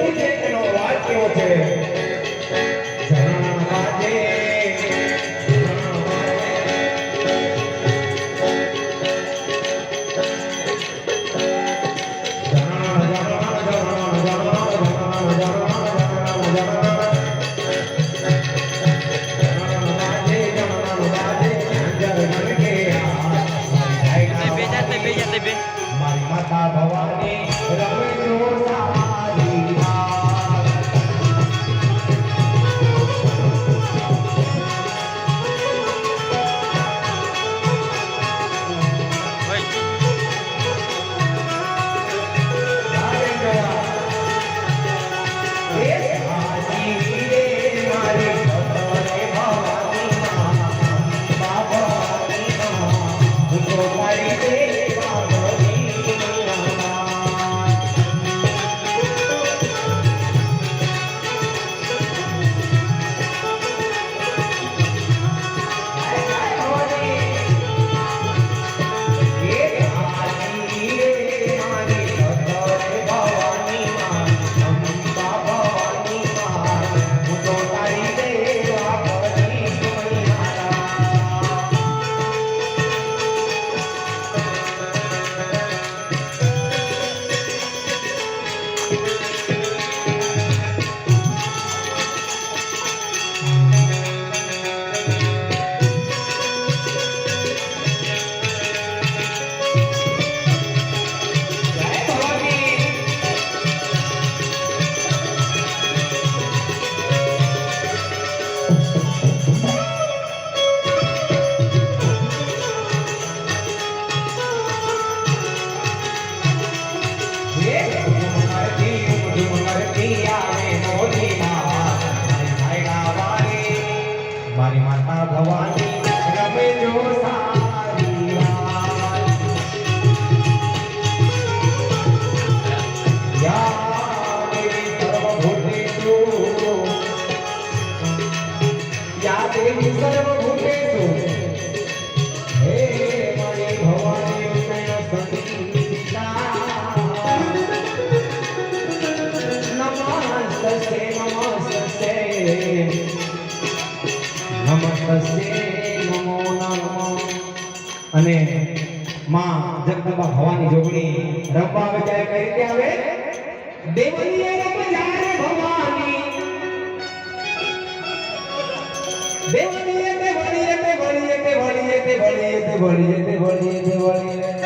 કેવું છે એનો અવાજ કેવો છે જણ વાજે મારી માતા ભવાની રમે જો સારી મારી માતા ભવાની રમે જો સારી યા દેવી સર્વભૂતેષુ યા દેવી સર્વભૂતેષુ હે મારી ભવાની ઉમેય સંગીતા નમસ્તે નમસ્તે નમસ્તે નમો નમઃ અને માં જગદંબા ભવાની જોગણી રંબા આવે ત્યારે કઈ રીતે આવે દેવલીએ રંબારે ભવાની દેવલીએ દેવલીએ દેવલીએ દેવલીએ દેવલીએ દેવલીએ દેવલીએ દેવલીએ